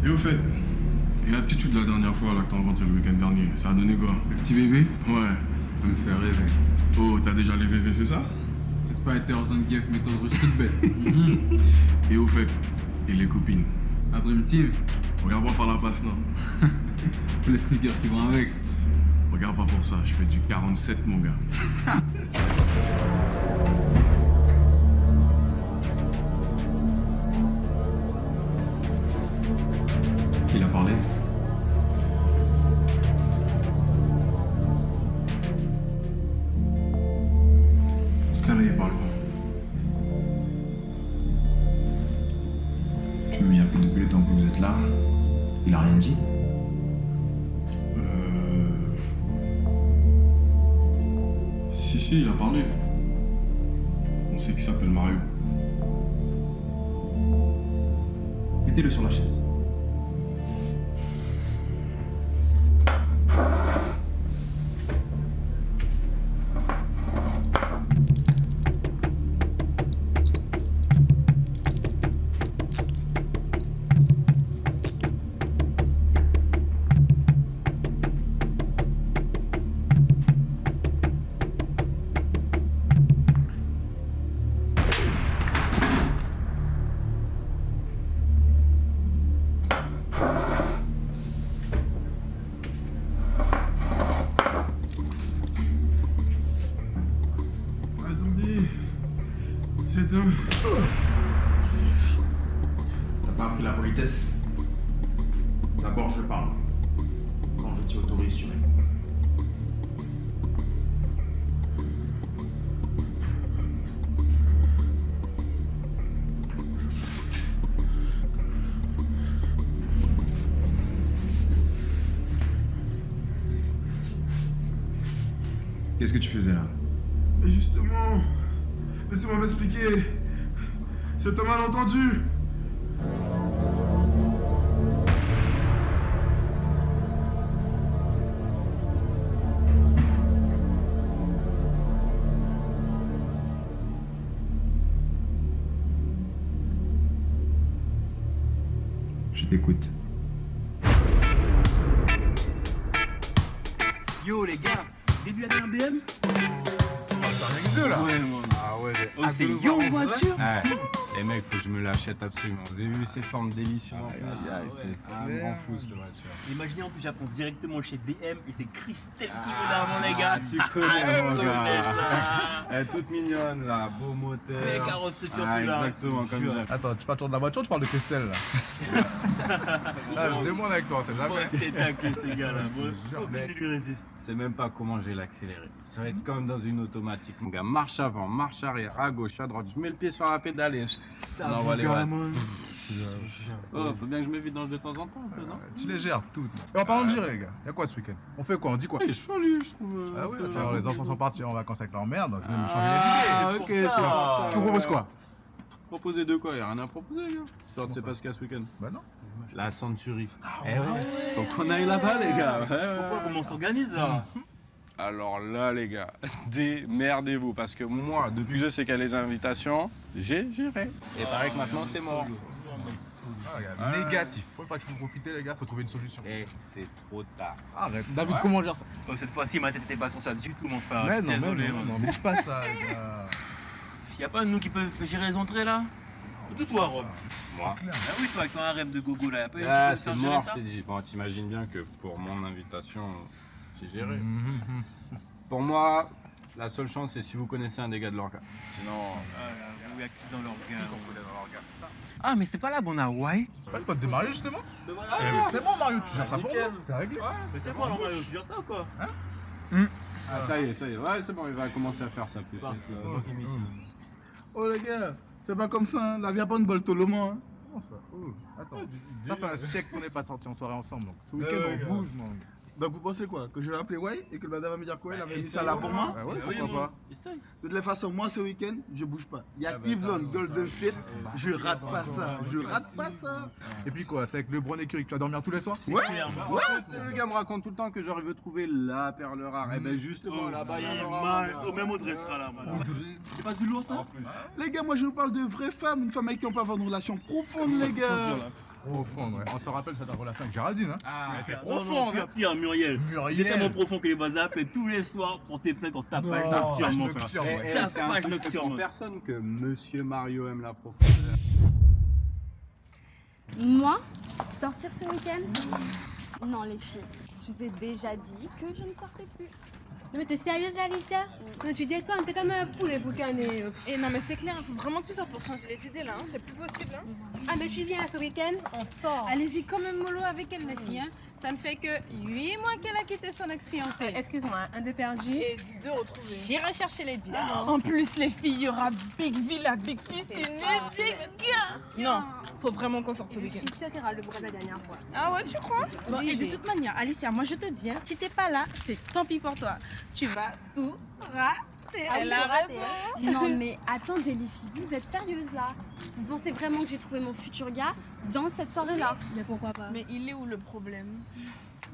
Et au fait, et la petite de la dernière fois là, que t'as rencontré le week-end dernier, ça a donné quoi? Le petit bébé, Ouais. ça me fait rêver. Oh, t'as déjà les VV, c'est ça? C'est pas été en Gap méthode russe toute bête. Et au fait, et les copines? La Dream Team, Regarde pas faire la passe, non? le sneaker qui vont avec. Regarde pas pour ça, je fais du 47, mon gars. Il a parlé. Ce cas-là, il parle pas. Tu me dis que depuis le temps que vous êtes là, il a rien dit. Si, il a parlé. On sait qu'il s'appelle Mario. Mettez-le sur la chaise. Attendez. C'est un... T'as pas appris la politesse? D'abord, je parle. Quand je t'y autorise, tu réponds. Qu'est-ce que tu faisais là? Mais justement, laissez-moi m'expliquer. C'est un malentendu. Je t'écoute. Yo les gars, début à un BM? Deux là. Ouais, moi. Ah ouais, Oh, c'est yo voiture? Ouais. Les mecs, faut que je me l'achète absolument. Vous avez vu ces formes délicieuses en plus. C'est vraiment fou cette voiture. Imaginez en plus, j'apprends directement chez BM et c'est Christelle qui me l'a, mon les gars. Tu connais mon connais gars. ça. Elle est toute mignonne là, beau moteur. Les carrosseries surtout Ah, là. exactement comme j'aime. Attends, tu parles de la voiture, tu parles de Christelle là. Là, je demande avec toi, c'est Bon, jamais. c'était taqué ces gars là. Aucune mec. ne lui résiste. C'est même pas comment je vais l'accélérer. Ça va être comme dans une automatique, mon gars. Marche avant, marche arrière, à gauche, à droite. Je mets le pied sur la pédale et Ça on envoie les watts. man. Oh, faut bien que je m'évite dans de temps en temps un peu, non? Tu les gères toutes. Et en parlant de gérer, les gars, y'a quoi ce week-end? On fait quoi? On dit quoi? Je suis allé, je trouve. Ah ouais, alors les enfants sont partis en vacances avec leur mère, donc je vais me changer Ah, les idées. ok, C'est pour c'est ça. pour ça. Tu proposes quoi? Proposer de quoi? Y'a rien à proposer, gars. Genre, tu sais pas ce qu'il y a ce week-end? Bah non. La Century. Eh ouais. Faut qu'on aille là-bas, les gars. Pourquoi, comment on s'organise là? Alors là, les gars, démerdez-vous. Parce que moi, depuis que je sais qu'il y a les invitations, j'ai géré. Et pareil que maintenant, c'est mort. Ah, regarde, négatif. Faut pas que je peux profiter, les gars, faut trouver une solution. Et c'est trop tard. Arrête. David, comment on gère ça? Oh, cette fois-ci, ma tête n'était pas sur ça du tout, mon frère. Mais non, Désolé, non, man. non, bouge pas ça, les gars. Y'a pas un de nous qui peut gérer les entrées là? Tout toi, Rob. Moi. Ah oui, toi, avec ton harem de gogo là, y'a pas un Ah, qui peut c'est gérer mort, ça? c'est dit. Bon, t'imagines bien que pour mon invitation, j'ai géré. Pour moi, la seule chance, c'est si vous connaissez un des gars de l'orga. Sinon, Y'a qui dans leur gars? Ah, mais c'est pas là, bon, Hawaï? Pas le pote de Mario, justement? C'est bon, Mario, tu gères ça pour moi. C'est réglé. Mais c'est bon, alors, Mario, tu gères ça ou quoi? ah, ça y est, ça y est. Ouais, c'est bon, il va commencer à faire ça plus. Oh les gars, c'est pas comme ça, hein. La vie a pas une balle tout le monde. Hein. Comment ça? Attends, ça fait un siècle qu'on n'est pas sortis en soirée ensemble, donc ce week-end on bouge, man. Donc vous pensez quoi? Que je vais l'appeler Way et que le madame va me dire quoi? Elle avait mis ça là pour moi? Bah ouais, pourquoi pas. De toute façon, moi ce week-end, je bouge pas. Il y a Cleveland, Golden State, je rate pas ça. Je rate pas ça. Et puis quoi, c'est avec LeBron et Curry que tu vas dormir tous les soirs? Ouais, ouais. Le gars me raconte tout le temps que genre il veut trouver la perle rare. Et ben justement là-bas il y en aura. Même Audrey sera là, man. C'est pas du lourd, ça? Les gars, moi je vous parle de vraies femmes, une femme avec qui on peut avoir une relation profonde, les gars. Profonde, ouais. On se rappelle de ta relation avec Géraldine, hein? Ah, profonde, hein. Pire, Muriel. Il est tellement profond que les bazars appellent tous les soirs pour tes plaintes, pour ta page nocturne, mon frère. Et Ta c'est un page secret nocturne. pour personne que Monsieur Mario aime la profondeur. Moi, sortir ce week-end? Non, les filles, je vous ai déjà dit que je ne sortais plus. Non mais t'es sérieuse là, Alicia? Non, tu déconnes, t'es comme un poulet pour canner. Et non mais c'est clair, il faut vraiment que tu sortes pour changer les idées là, hein. C'est plus possible. Hein. Ah mais tu viens ce week-end, on sort. Allez-y quand même mollo avec elle les filles. Hein. Ça ne fait que 8 mois qu'elle a quitté son ex-fiancé. Excuse-moi, un de perdu. Et 10 de retrouvés. J'irai chercher les 10. En plus les filles, il y aura Big Villa, Big Piscine, Big Non, faut vraiment qu'on sorte ce Je week-end. suis sûre qu'il y aura le bras la dernière fois. Ah ouais, tu crois? Bon, et de toute manière, Alicia, moi je te dis, hein, si t'es pas là, c'est tant pis pour toi. Tu vas tout rater. Elle a raison. Non mais attendez les filles, vous êtes sérieuses là? Vous pensez vraiment que j'ai trouvé mon futur gars dans cette soirée-là? Mais pourquoi pas? Mais il est où le problème?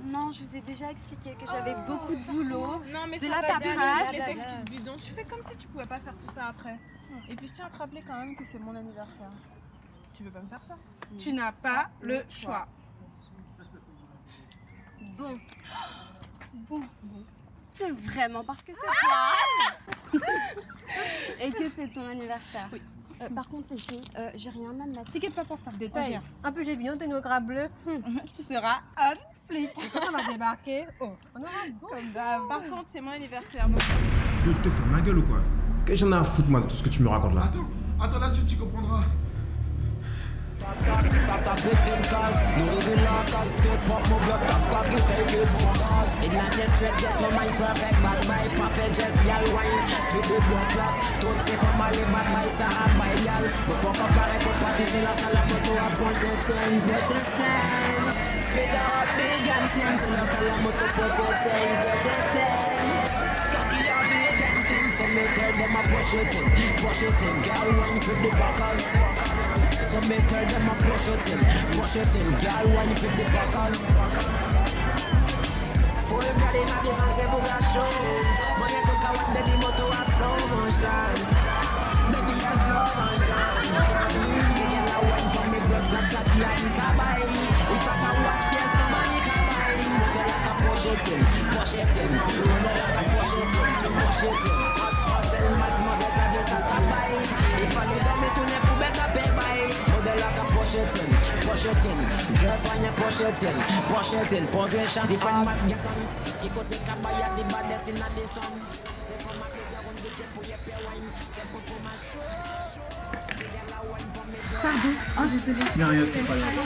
Non, je vous ai déjà expliqué que j'avais beaucoup de boulot, Non mais de ça la va bien, paperasse. les excuses bidons. Tu fais comme si tu pouvais pas faire tout ça après. Et puis je tiens à te rappeler quand même que c'est mon anniversaire. Tu veux pas me faire ça? Tu n'as pas le choix. Bon. Bon. C'est vraiment parce que c'est toi et que c'est ton anniversaire. Oui. Par contre les filles, j'ai rien à me mettre. T'inquiète pas pour ça. Détail. Un peu j'ai vu, on nos gras bleus. Tu seras un flic. Quand on va débarquer, oh, on aura bon. Comme d'hab. Par contre, c'est mon anniversaire. Donc... Yo, tu te fous de ma gueule ou quoi? Qu'est-ce que j'en ai à foutre, moi, de tout ce que tu me racontes là? Attends là-dessus, tu comprendras. So me tell them I push it in, girl wine for the backers. So me tell them I push it in, girl wine for the backers. Full God in the sun, say buga show. Money to come and baby moto a slow motion, baby a slow motion. The girl a wine for me, blood clot cocky a the kabay. If I can watch PS, no money can buy. They like a push it in, they like a push it in. Hustle mademoiselle, ça veut ça cabaye. Il fallait dormir tourner pour bête à payer. Modèle à push it in. Just when you push it in. Position different mat gas on. Qui côté cabaye à the baddest in the sun. C'est pour ma plaisir on dit pour y payer wine. C'est pour ma show. Les gars la wine pour mes Pardon, oh désolé. Y'a rien, c'est pas grave.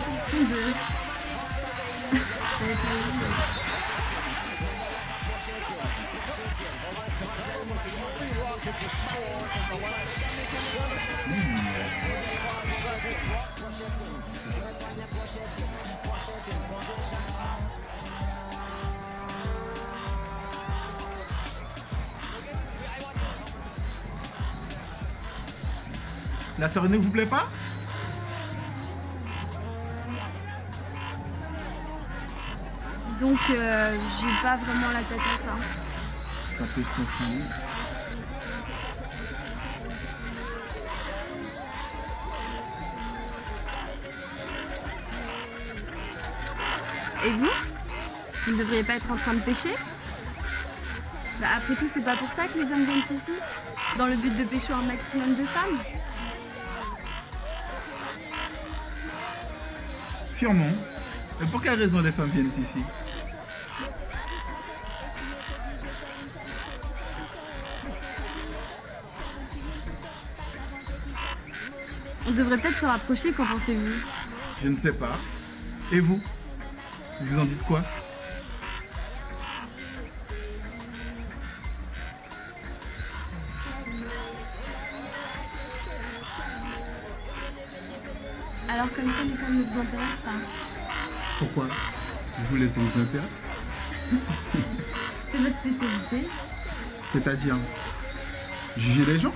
La soirée ne vous plaît pas? Disons que j'ai pas vraiment la tête à ça. Ça peut se comprendre. Et vous? Vous ne devriez pas être en train de pêcher? Bah après tout, c'est pas pour ça que les hommes viennent ici? Dans le but de pêcher un maximum de femmes? Sûrement. Mais pour quelle raison les femmes viennent ici? On devrait peut-être se rapprocher, qu'en pensez-vous? Je ne sais pas. Et vous? Vous en dites quoi? Alors comme ça, les femmes ne vous intéressent pas? Pourquoi? Vous voulez ça vous intéresse? C'est votre spécialité. C'est-à-dire juger les gens.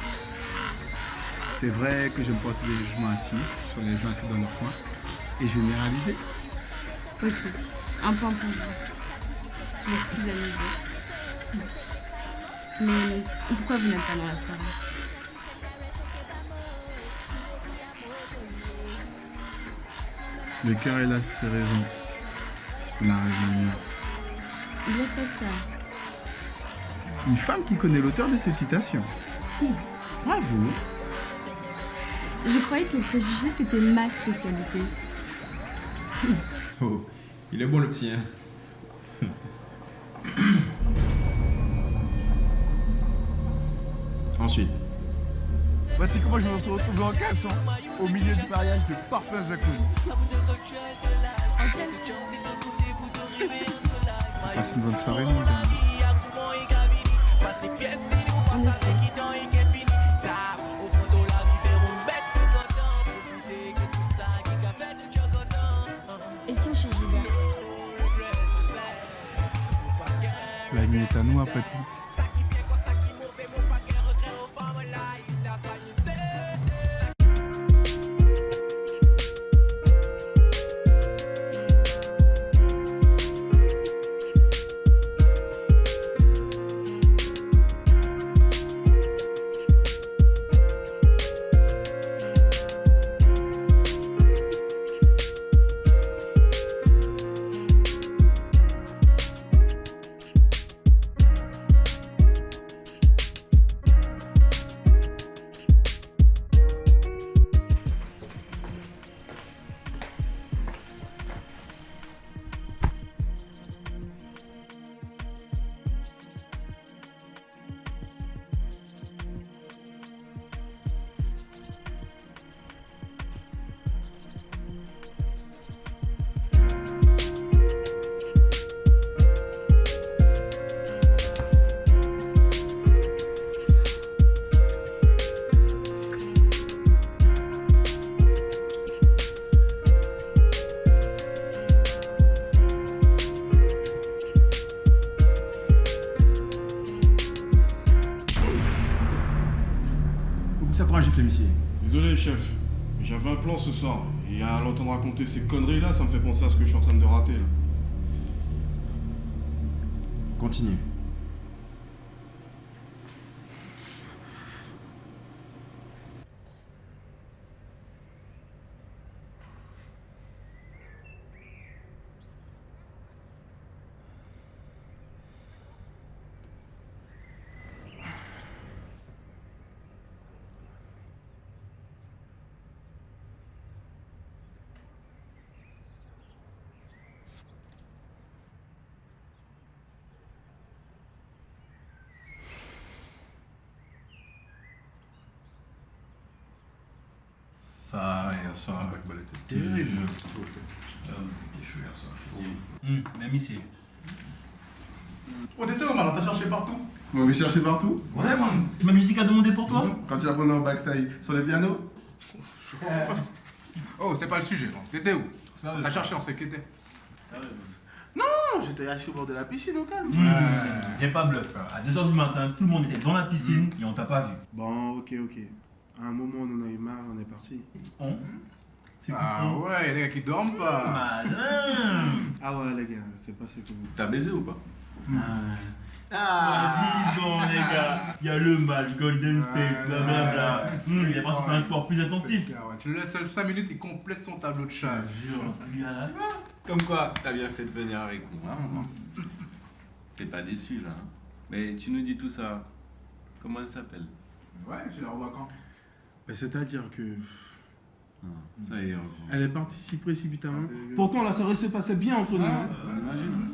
C'est vrai que je me porte des jugements hâtifs sur les gens assis dans leur coin et généraliser. Ok, un point pour vous. Je m'excuse à nouveau. Mais pourquoi vous n'êtes pas dans la soirée? Le cœur est là, c'est raison. La raison. Blaise Pascal. Une femme qui connaît l'auteur de cette citation. Bravo. Je croyais que les préjugés c'était ma spécialité. Oh, il est bon le petit, hein. Ensuite. Voici comment je me suis retrouvé en caleçon, au milieu du mariage de parfaits inconnus. Passe une bonne soirée, mon gars. Et si on changeait d'air? La nuit est à nous après tout. Ça pourra gifler, monsieur. Désolé, chef. mais J'avais un plan ce soir. Et à l'entendre raconter ces conneries-là, ça me fait penser à ce que je suis en train de rater, là. Continue. Ah, hier soir, elle était terrible. T'es chaud hier soir, je te dis. Même ici. Oh, t'étais où, maintenant? T'as cherché partout? Vous m'avez cherché partout? Ouais, man. Ma musique a demandé pour toi? Quand tu la prenais en backstage sur les pianos? Oh, c'est pas le sujet, non. T'étais où? T'as cherché, on sait qui t'étais. Non, j'étais assis au bord de la piscine au calme. J'ai pas bluff. À 2h du matin, tout le monde était dans la piscine et on t'a pas vu. Bon, ok. À un moment, on en a eu marre, on est parti. Ah ouais, y'a des gars qui dorment pas. Malin. Ah ouais, les gars, c'est pas ce que vous... T'as baisé ou pas? Disons les gars, il y a le match Golden State, blablabla. Il est parti faire un sport plus intensif. Ouais, tu le laisses seul 5 minutes, il complète son tableau de chasse. Comme quoi, t'as bien fait de venir avec nous, hein, maman. T'es pas déçu là, hein. Mais tu nous dis tout ça. Comment elle s'appelle? Ouais, je la revois quand? Mais c'est-à-dire que... Ça y est, Elle est partie si précipitamment. Pourtant, la soirée se passait bien entre nous. Hein. imagine.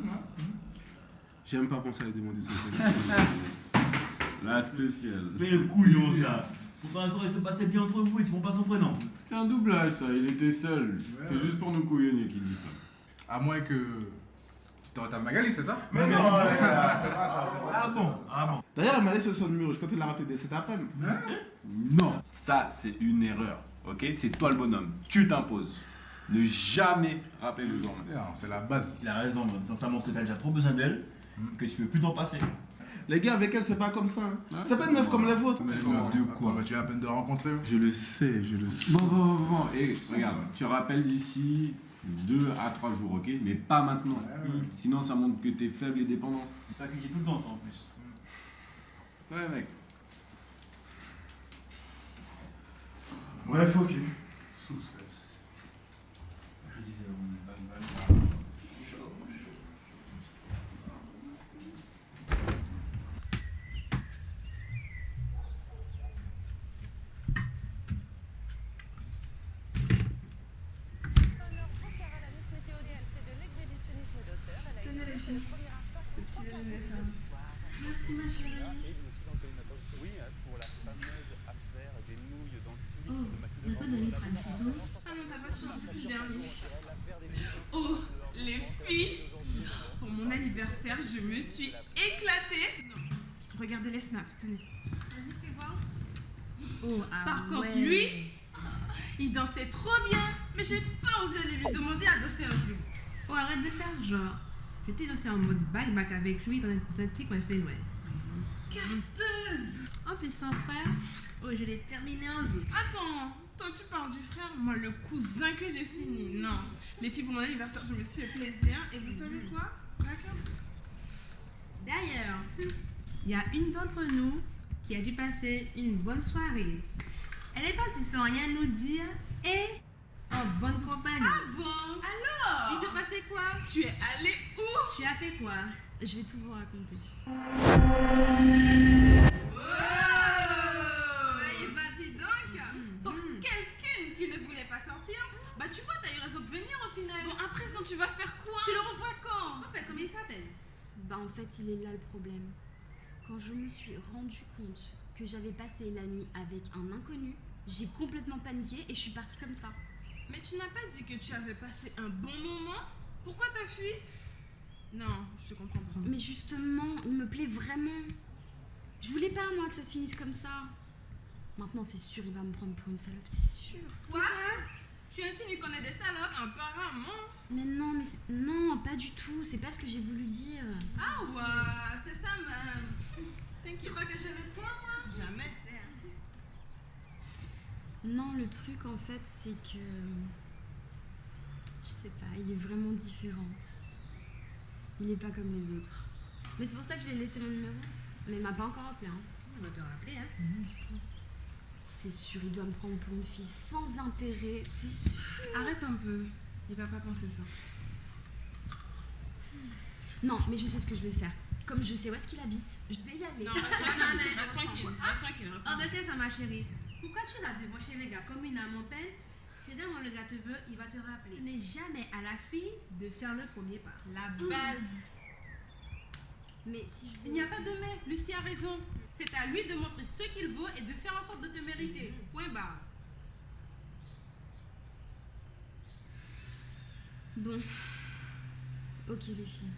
J'ai même pas pensé à lui demander son La spéciale. Mais le couillon ça. Pourtant la soirée se passait bien entre vous, ils te font pas son prénom. C'est un doublage ça, il était seul. C'est juste pour nous couillonner qu'il dit ça. À moins que... Tu t'arrêtes à Magali, c'est ça? Mais non, les gars, c'est pas ça, c'est pas ça. Ah bon. D'ailleurs, elle m'a laissé son numéro, je comptais la rappeler dès cet après-midi. Non, ça c'est une erreur, ok? C'est toi le bonhomme, tu t'imposes. Ne jamais rappeler le jour même. C'est la base. Il a raison, ça montre que t'as déjà trop besoin d'elle, que tu peux plus t'en passer. Les gars, avec elle, c'est pas comme ça. C'est pas une meuf comme la vôtre. Mais meuf de quoi? Tu viens à peine de la rencontrer. Je le sais, je le sais. Bon. Et regarde, tu rappelles d'ici 2 à 3 jours, ok? Mais pas maintenant. Sinon, ça montre que t'es faible et dépendant. C'est ça qui dit tout le temps, ça en plus. Ouais, mec. Bref, ok. Je disais, Tenez les filles. Le petit déjeuner, ça. Merci ma chérie. Oui, pour la fameuse affaire des nouilles dans le Oh, t'as pas donné prendre photo? Ah non, t'as pas de chance, c'est plus le dernier. Oh, les filles. Pour mon anniversaire, je me suis éclatée. Non. Regardez les snaps, tenez. Vas-y, fais voir. Oh, Par contre, ouais. lui, il dansait trop bien. Mais j'ai pas osé aller lui demander à danser un jour. Oh, arrête de faire genre. J'étais dansé en mode back avec lui dans un petit qu'on a fait, ouais. Cafeteuse. En plus, son frère, oh, je l'ai terminé en zoo. Attends, toi tu parles du frère, moi le cousin que j'ai fini. Non, les filles pour mon anniversaire, je me suis fait plaisir. Et vous savez quoi? D'ailleurs, il y a une d'entre nous qui a dû passer une bonne soirée. Elle est partie sans rien nous dire et en bonne compagnie. Ah bon? Alors? Il s'est passé quoi? Tu es allé où? Tu as fait quoi? Je vais tout vous raconter. Oh, et bah dis donc, pour quelqu'un qui ne voulait pas sortir, bah tu vois, t'as eu raison de venir au final. Bon, à présent, tu vas faire quoi? Tu le revois quand? En fait, comment il s'appelle? Bah en fait, il est là le problème. Quand je me suis rendu compte que j'avais passé la nuit avec un inconnu, j'ai complètement paniqué et je suis partie comme ça. Mais tu n'as pas dit que tu avais passé un bon moment? Pourquoi t'as fui? Non, je te comprends pas. Mais justement, il me plaît vraiment. Je voulais pas, moi, que ça se finisse comme ça. Maintenant, c'est sûr, il va me prendre pour une salope, c'est sûr. Quoi? Tu insinues qu'on est des salopes? Apparemment. Mais non, non, pas du tout. C'est pas ce que j'ai voulu dire. Ah ouais, c'est ça même. Tu crois que j'ai le temps, moi? Jamais. Non, le truc, en fait, c'est que... Je sais pas, il est vraiment différent. Il est pas comme les autres. Mais c'est pour ça que je lui ai laissé mon numéro. Mais il m'a pas encore appelé, hein. On va te rappeler, hein. C'est sûr, il doit me prendre pour une fille sans intérêt, c'est sûr. Arrête un peu. Il va pas penser ça. Non, mais je sais ce que je vais faire. Comme je sais où est-ce qu'il habite, je vais y aller. Non, reste tranquille. Reste tranquille. Hors de tête, ça, ma chérie. Pourquoi tu vas devant chez les gars comme une âme en peine? Si demain le gars te veut, il va te rappeler. Ce n'est jamais à la fille de faire le premier pas. La base. Mais si je... Il n'y a pas de mais. Lucie a raison. C'est à lui de montrer ce qu'il vaut et de faire en sorte de te mériter. Point barre. Bon. Ok, les filles.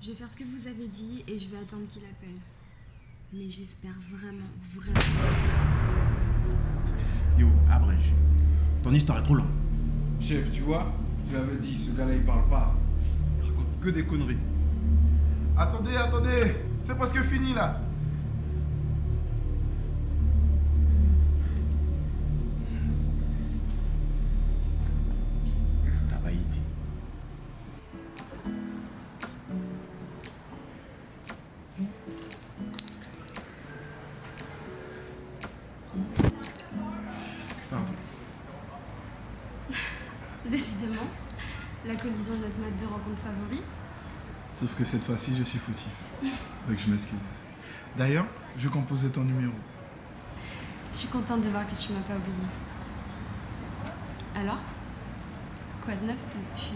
Je vais faire ce que vous avez dit et je vais attendre qu'il appelle. Mais j'espère vraiment. Yo, abrège. Ton histoire est trop longue. Chef, tu vois, je te l'avais dit, ce gars-là il parle pas. Il raconte que des conneries. Attendez, c'est presque fini là. T'as pas idée. Pardon. Décidément, la collision de notre mode de rencontre favori. Sauf que cette fois-ci, je suis fautif. Donc je m'excuse. D'ailleurs, je composais ton numéro. Je suis contente de voir que tu m'as pas oublié. Alors, quoi de neuf depuis...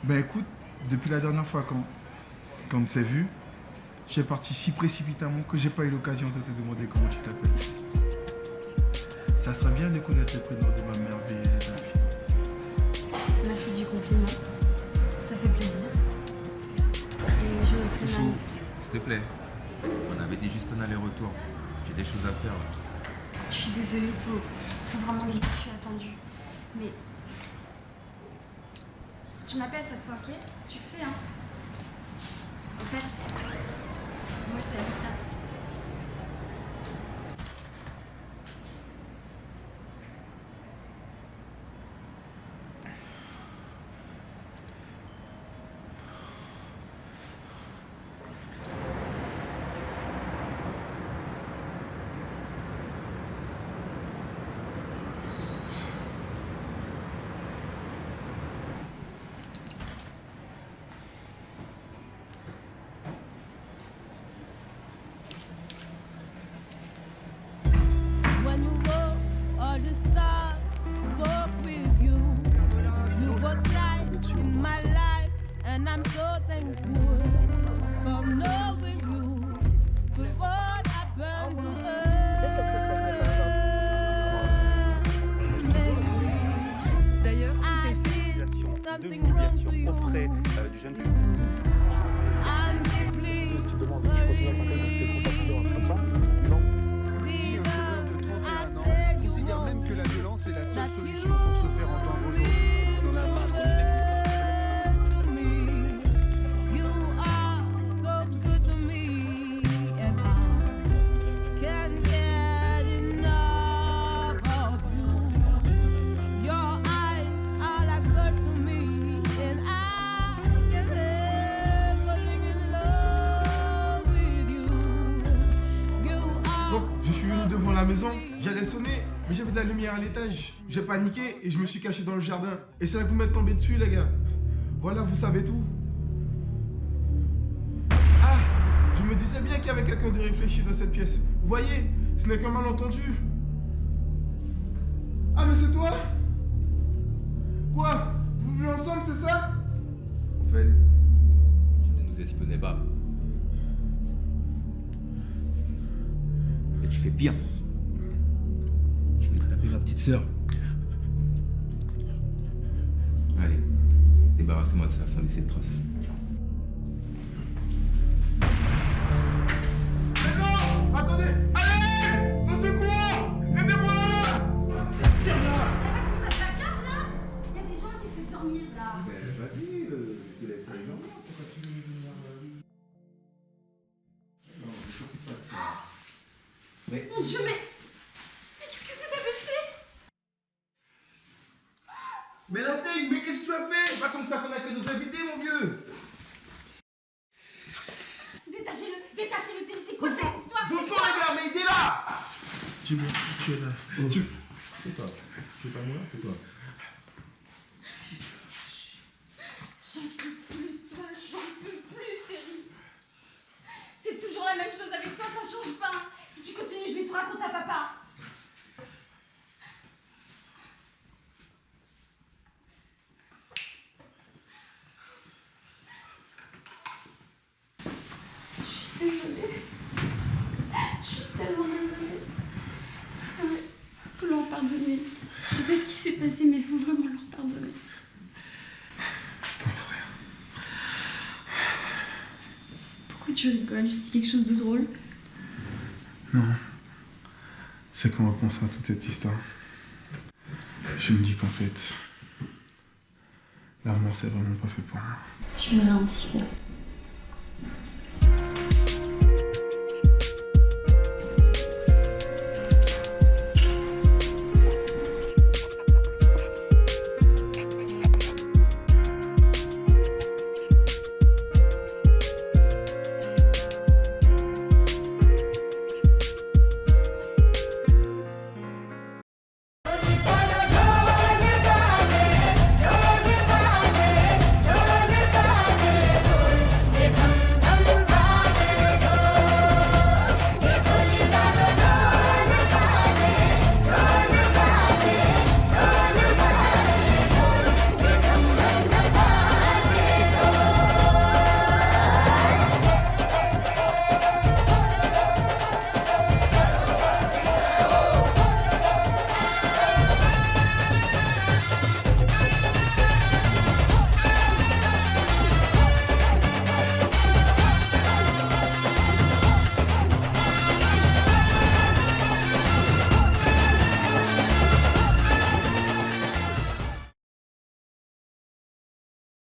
Ben écoute, depuis la dernière fois quand on s'est vu, j'ai parti si précipitamment que j'ai pas eu l'occasion de te demander comment tu t'appelles. Ça serait bien de connaître le prénom de ma merveilleuse infidèle. Merci du compliment. Ça fait plaisir. Et j'aurais pris Chouchou, s'il te plaît. On avait dit juste un aller-retour. J'ai des choses à faire là. Je suis désolée, faut vraiment que je suis attendue. Mais... Tu m'appelles cette fois, ok? Tu le fais, hein? En fait, moi c'est Alissa. When you walk, all the stars walk with you. You brought light in my life, and I'm so thankful for knowing you. But what happened to us? D'ailleurs, tout est fait de médiation auprès du jeune public. I'm Ce qui demande, je continue à faire quelque chose qui est trop fatigant, comme ça, disons. Considère même que la violence est la seule solution pour se faire entendre aujourd'hui. On en a marre de You are so good to me, and I can't get enough of you. Your eyes are like gold to me, and I can't help falling in love with you. You are Donc, je suis venu devant la maison, j'allais sonner, mais j'avais de la lumière à l'étage. J'ai paniqué et je me suis caché dans le jardin. Et c'est là que vous m'êtes tombé dessus, les gars. Voilà, vous savez tout. Ah, je me disais bien qu'il y avait quelqu'un de réfléchi dans cette pièce. Vous voyez, ce n'est qu'un malentendu. Ah, mais c'est toi? Quoi? Vous vivez ensemble, c'est ça? En fait, je ne nous espionnais pas. Et tu fais pire. Je vais te taper ma petite sœur. Allez, débarrassez-moi de ça sans laisser de traces. Mais non! Attendez! Allez! Au secours! Aidez-moi! Il y a des gens qui essaient de dormir là. Vas-y, je te laisse aller dormir. Pourquoi tu veux venir Non, je t'occupe pas de ça. Mais... Mon Dieu, mais qu'est-ce que vous avez fait? Mais la teigne, mais qu'est-ce que tu as fait? Pas comme ça qu'on a que nos invités, mon vieux. Détachez-le, c'est quoi cette histoire? Bouge-toi, les gars, mais il est là. Tu es là. Tais-toi. Tu veux pas moi? Tais-toi. J'en peux plus, toi, j'en peux plus, Terry. C'est toujours la même chose avec toi, ça change pas. Si tu continues, je vais tout raconter à papa. Je suis désolée. Je suis tellement désolée. Ouais, faut leur pardonner. Je sais pas ce qui s'est passé, mais il faut vraiment leur pardonner. Pourquoi tu rigoles? Je dis quelque chose de drôle? Non. C'est qu'en repensant à toute cette histoire, je me dis qu'en fait, l'amour c'est vraiment pas fait pour moi. Tu verras aussi bien.